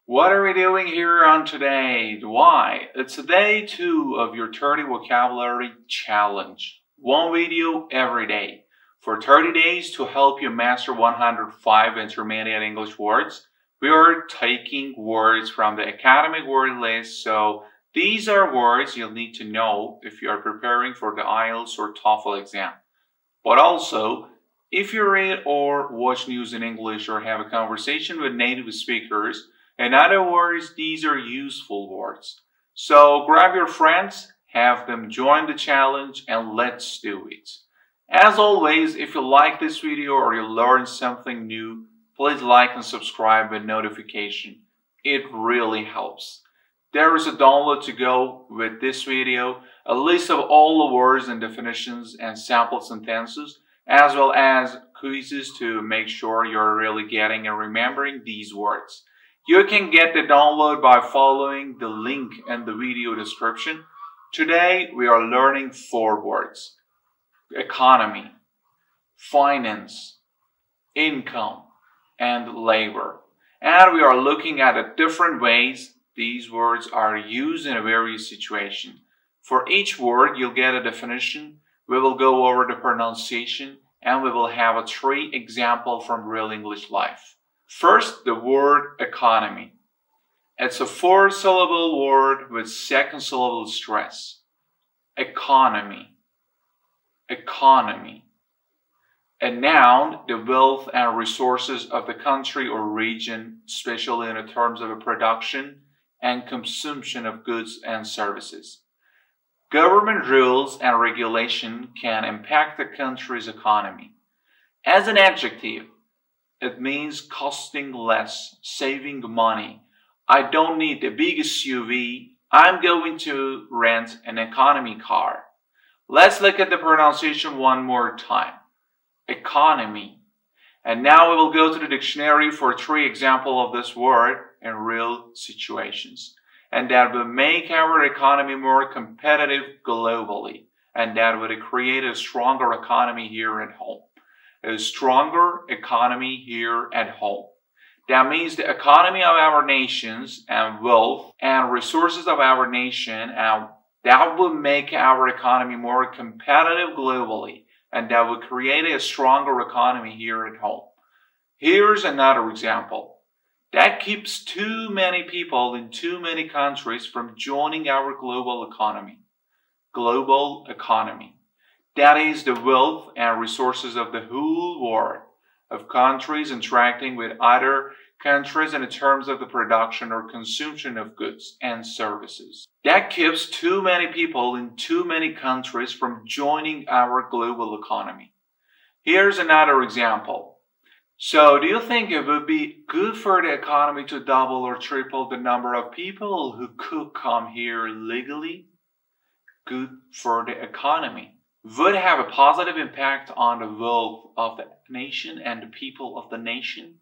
What are we doing here on today? Why? It's day 2 of your 30 vocabulary challenge. One video every day for 30 days to help you master 105 intermediate English words. We are taking words from the academic word list, so these are words you'll need to know if you are preparing for the IELTS or TOEFL exam. But also, if you read or watch news in English or have a conversation with native speakers, in other words, these are useful words. So grab your friends, have them join the challenge, and let's do it. As always, if you like this video or you learned something new, please like and subscribe with notification. It really helps. There is a download to go with this video, a list of all the words and definitions and sample sentences, as well as quizzes to make sure you're really getting and remembering these words. You can get the download by following the link in the video description. Today we are learning 4 words: economy, finance, income, and labor. And we are looking at the different ways these words are used in various situations. For each word, you'll get a definition. We will go over the pronunciation, and we will have a 3 example from real English life. First, the word economy. It's a 4-syllable word with 2nd syllable stress. Economy. Economy. A noun, the wealth and resources of the country or region, especially in terms of production and consumption of goods and services. Government rules and regulation can impact the country's economy. As an adjective, it means costing less, saving money. I don't need a big SUV. I'm going to rent an economy car. Let's look at the pronunciation one more time. Economy. And now we will go to the dictionary for 3 examples of this word in real situations. And that will make our economy more competitive globally. And that would create a stronger economy here at home. A stronger economy here at home. That means the economy of our nations and wealth and resources of our nation, and that will make our economy more competitive globally. And that will create a stronger economy here at home. Here's another example. That keeps too many people in too many countries from joining our global economy. Global economy. That is the wealth and resources of the whole world, of countries interacting with other countries in terms of the production or consumption of goods and services. That keeps too many people in too many countries from joining our global economy. Here's another example. So, do you think it would be good for the economy to double or triple the number of people who could come here legally? Good for the economy. Would have a positive impact on the wealth of the nation and the people of the nation.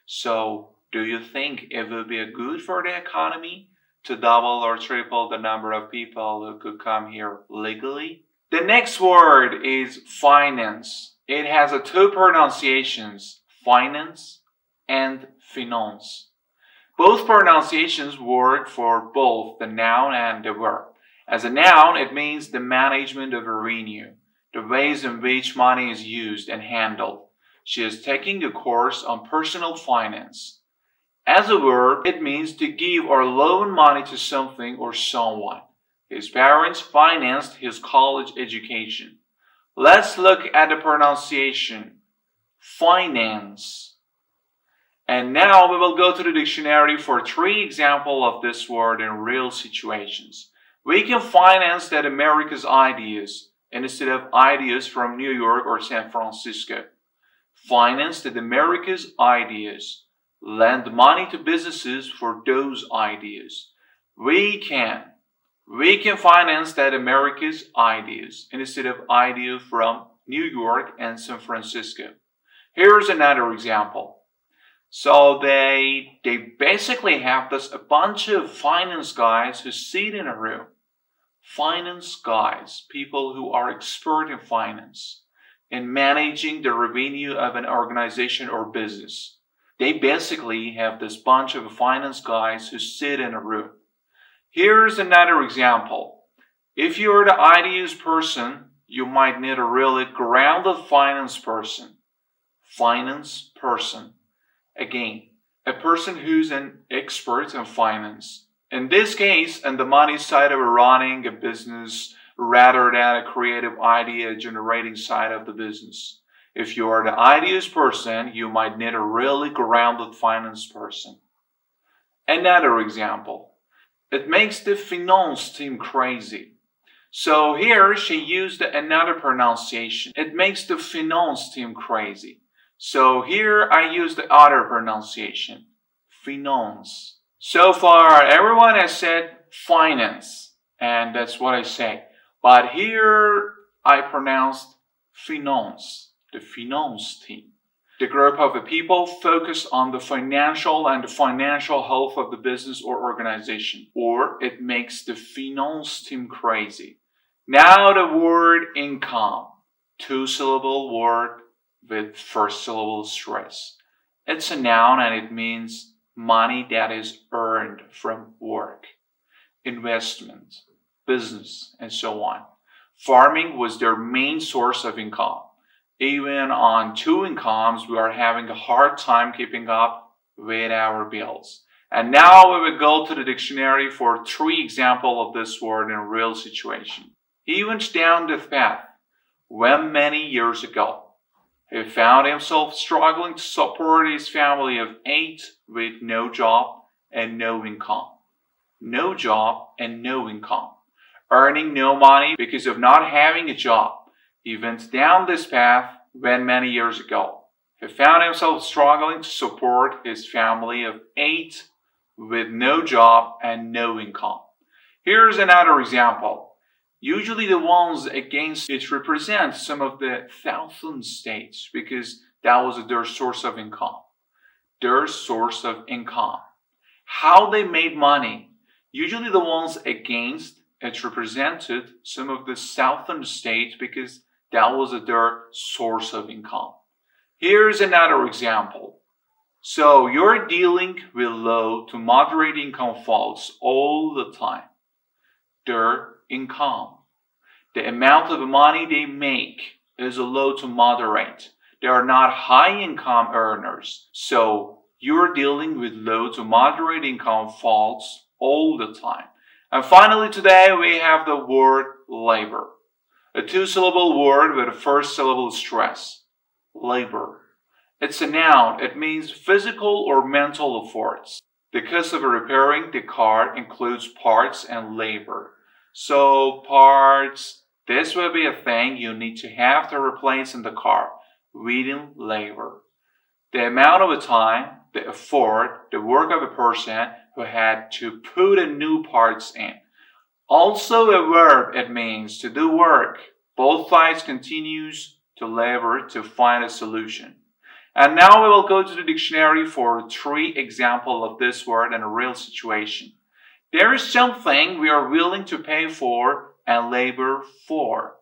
So, do you think it would be good for the economy to double or triple the number of people who could come here legally? The next word is finance. It has 2 pronunciations, finance and finance. Both pronunciations work for both the noun and the verb. As a noun, it means the management of revenue, the ways in which money is used and handled. She is taking a course on personal finance. As a verb, it means to give or loan money to something or someone. His parents financed his college education. Let's look at the pronunciation. Finance. And now we will go to the dictionary for 3 examples of this word in real situations. We can finance that America's ideas instead of ideas from New York or San Francisco. Finance that America's ideas. Lend money to businesses for those ideas. We can finance that America's ideas instead of ideas from New York and San Francisco. Here's another example. So they basically have a bunch of finance guys who sit in a room. Finance guys, people who are expert in finance, in managing the revenue of an organization or business. They basically have this bunch of finance guys who sit in a room. Here's another example. If you're the ideas person, you might need a really grounded finance person. Finance person. Again, a person who's an expert in finance. In this case, on the money side of running a business rather than a creative idea generating side of the business. If you are the ideas person, you might need a really grounded finance person. Another example. It makes the finance team crazy. So here she used another pronunciation. It makes the finance team crazy. So here I use the other pronunciation. Finance. So far everyone has said finance, and that's what I say. But here I pronounced finance. The finance team. The group of the people focus on the financial and the financial health of the business or organization, or it makes the finance team crazy. Now the word income, two-syllable word with first syllable stress. It's a noun and it means money that is earned from work, investment, business, and so on. Farming was their main source of income. Even on two incomes, we are having a hard time keeping up with our bills. And now we will go to the dictionary for 3 examples of this word in a real situation. He went down the path when many years ago. He found himself struggling to support his family of 8 with no job and no income. No job and no income. Earning no money because of not having a job. He went down this path when many years ago. He found himself struggling to support his family of 8 with no job and no income. Here's another example. Usually the ones against it represent some of the southern states because that was their source of income. Their source of income. How they made money. Usually the ones against it represented some of the southern states because that was their source of income. Here's another example. So you're dealing with low to moderate income folks all the time. Their income. The amount of money they make is low to moderate. They are not high income earners. So you're dealing with low to moderate income folks all the time. And finally today we have the word labor. A two-syllable word with a first syllable stress. Labor. It's a noun. It means physical or mental efforts. The cost of repairing the car includes parts and labor. So parts, this will be a thing you need to have to replace in the car. Within labor. The amount of time, the effort, the work of a person who had to put a new parts in. Also a verb, it means to do work. Both sides continues to labor to find a solution. And now we will go to the dictionary for 3 examples of this word in a real situation. There is something we are willing to pay for and labor for.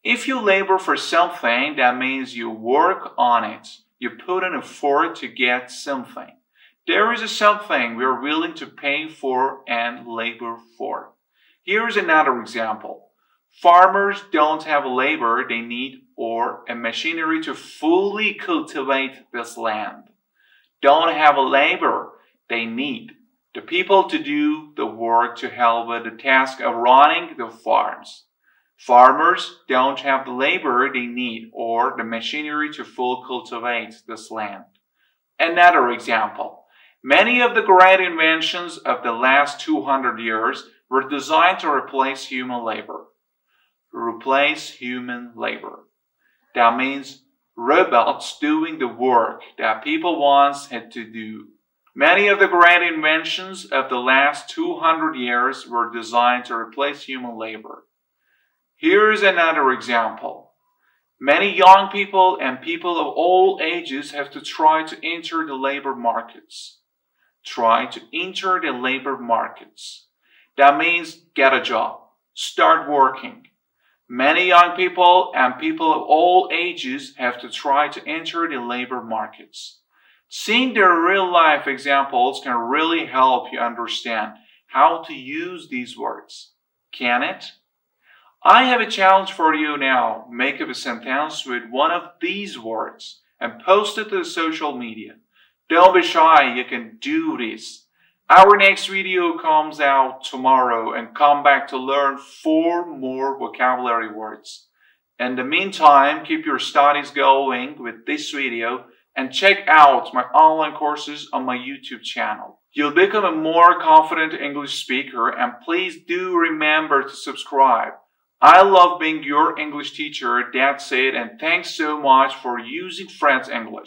If you labor for something, that means you work on it. You put an effort to get something. There is a something we are willing to pay for and labor for. Here's another example. Farmers don't have labor they need or a machinery to fully cultivate this land. Don't have a labor they need. The people to do the work to help with the task of running the farms. Farmers don't have the labor they need or the machinery to fully cultivate this land. Another example. Many of the great inventions of the last 200 years were designed to replace human labor. Replace human labor. That means robots doing the work that people once had to do. Many of the great inventions of the last 200 years were designed to replace human labor. Here is another example. Many young people and people of all ages have to try to enter the labor markets. Try to enter the labor markets. That means get a job, start working. Many young people and people of all ages have to try to enter the labor markets. Seeing their real life examples can really help you understand how to use these words. Can it? I have a challenge for you now. Make up a sentence with one of these words and post it to social media. Don't be shy, you can do this. Our next video comes out tomorrow and come back to learn 4 more vocabulary words. In the meantime, keep your studies going with this video and check out my online courses on my YouTube channel. You'll become a more confident English speaker, and please do remember to subscribe. I love being your English teacher. That's it, and thanks so much for using Friends English.